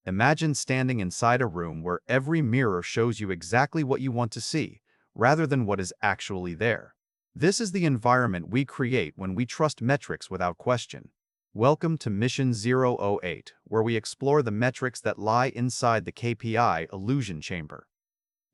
Imagine standing inside a room where every mirror shows you exactly what you want to see, rather than what is actually there. This is the environment we create when we trust metrics without question. Welcome to Mission 008, where we explore the metrics that lie inside the KPI Illusion Chamber.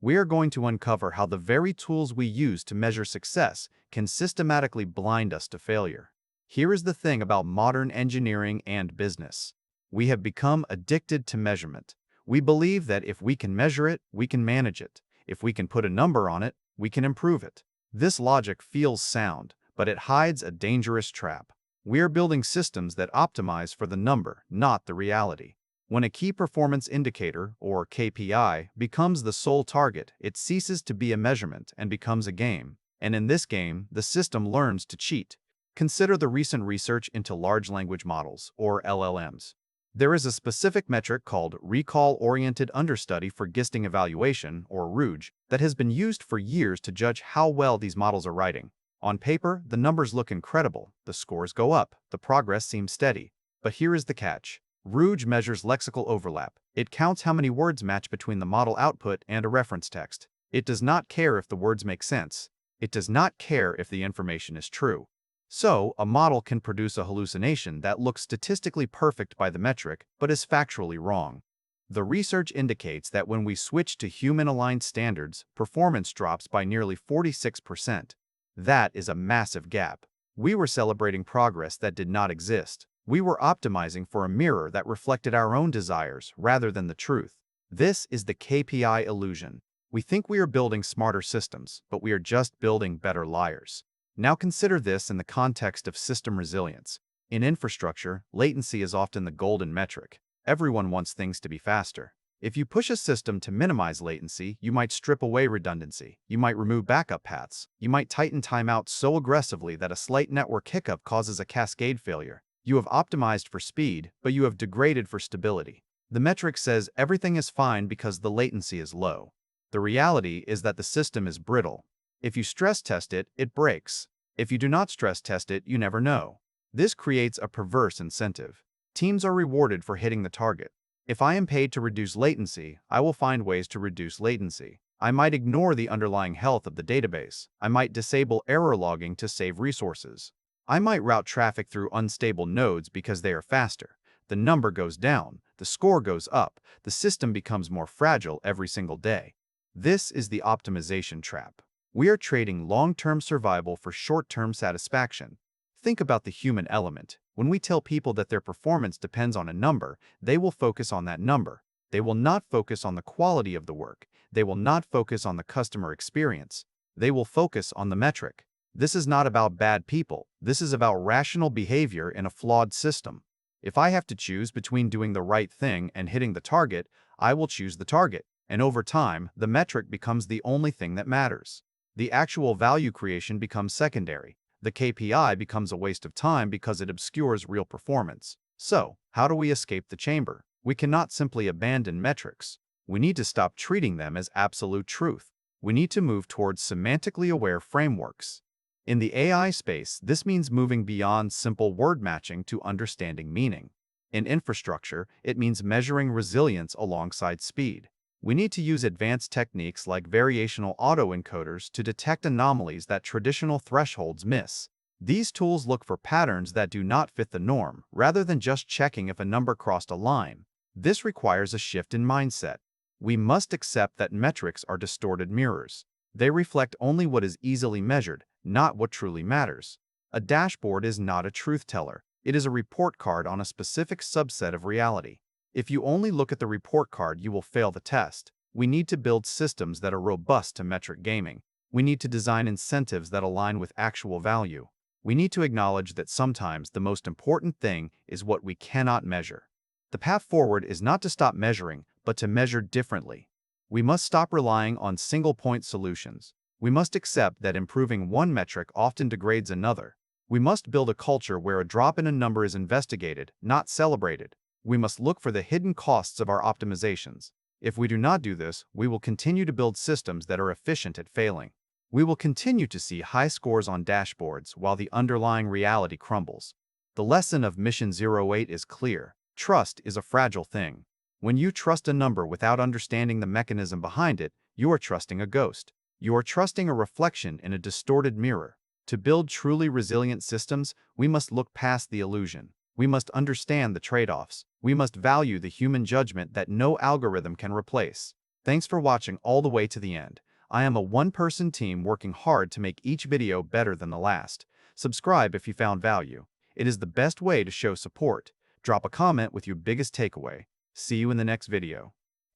We are going to uncover how the very tools we use to measure success can systematically blind us to failure. Here is the thing about modern engineering and business. We have become addicted to measurement. We believe that if we can measure it, we can manage it. If we can put a number on it, we can improve it. This logic feels sound, but it hides a dangerous trap. We are building systems that optimize for the number, not the reality. When a key performance indicator, or KPI, becomes the sole target, it ceases to be a measurement and becomes a game. And in this game, the system learns to cheat. Consider the recent research into large language models, or LLMs. There is a specific metric called Recall-Oriented Understudy for Gisting Evaluation, or ROUGE, that has been used for years to judge how well these models are writing. On paper, the numbers look incredible, the scores go up, the progress seems steady. But here is the catch. ROUGE measures lexical overlap. It counts how many words match between the model output and a reference text. It does not care if the words make sense. It does not care if the information is true. So, a model can produce a hallucination that looks statistically perfect by the metric, but is factually wrong. The research indicates that when we switch to human-aligned standards, performance drops by nearly 46%. That is a massive gap. We were celebrating progress that did not exist. We were optimizing for a mirror that reflected our own desires rather than the truth. This is the KPI illusion. We think we are building smarter systems, but we are just building better liars. Now consider this in the context of system resilience. In infrastructure, latency is often the golden metric. Everyone wants things to be faster. If you push a system to minimize latency, you might strip away redundancy. You might remove backup paths. You might tighten timeouts so aggressively that a slight network hiccup causes a cascade failure. You have optimized for speed, but you have degraded for stability. The metric says everything is fine because the latency is low. The reality is that the system is brittle. If you stress test it, it breaks. If you do not stress test it, you never know. This creates a perverse incentive. Teams are rewarded for hitting the target. If I am paid to reduce latency, I will find ways to reduce latency. I might ignore the underlying health of the database. I might disable error logging to save resources. I might route traffic through unstable nodes because they are faster. The number goes down, the score goes up, the system becomes more fragile every single day. This is the optimization trap. We are trading long-term survival for short-term satisfaction. Think about the human element. When we tell people that their performance depends on a number, they will focus on that number. They will not focus on the quality of the work. They will not focus on the customer experience. They will focus on the metric. This is not about bad people. This is about rational behavior in a flawed system. If I have to choose between doing the right thing and hitting the target, I will choose the target. And over time, the metric becomes the only thing that matters. The actual value creation becomes secondary. The KPI becomes a waste of time because it obscures real performance. So, how do we escape the chamber? We cannot simply abandon metrics. We need to stop treating them as absolute truth. We need to move towards semantically aware frameworks. In the AI space, this means moving beyond simple word matching to understanding meaning. In infrastructure, it means measuring resilience alongside speed. We need to use advanced techniques like variational autoencoders to detect anomalies that traditional thresholds miss. These tools look for patterns that do not fit the norm, rather than just checking if a number crossed a line. This requires a shift in mindset. We must accept that metrics are distorted mirrors. They reflect only what is easily measured, not what truly matters. A dashboard is not a truth teller. It is a report card on a specific subset of reality. If you only look at the report card, you will fail the test. We need to build systems that are robust to metric gaming. We need to design incentives that align with actual value. We need to acknowledge that sometimes the most important thing is what we cannot measure. The path forward is not to stop measuring, but to measure differently. We must stop relying on single-point solutions. We must accept that improving one metric often degrades another. We must build a culture where a drop in a number is investigated, not celebrated. We must look for the hidden costs of our optimizations. If we do not do this, we will continue to build systems that are efficient at failing. We will continue to see high scores on dashboards while the underlying reality crumbles. The lesson of Mission 08 is clear. Trust is a fragile thing. When you trust a number without understanding the mechanism behind it, you are trusting a ghost. You are trusting a reflection in a distorted mirror. To build truly resilient systems, we must look past the illusion. We must understand the trade-offs. We must value the human judgment that no algorithm can replace. Thanks for watching all the way to the end. I am a one-person team working hard to make each video better than the last. Subscribe if you found value. It is the best way to show support. Drop a comment with your biggest takeaway. See you in the next video.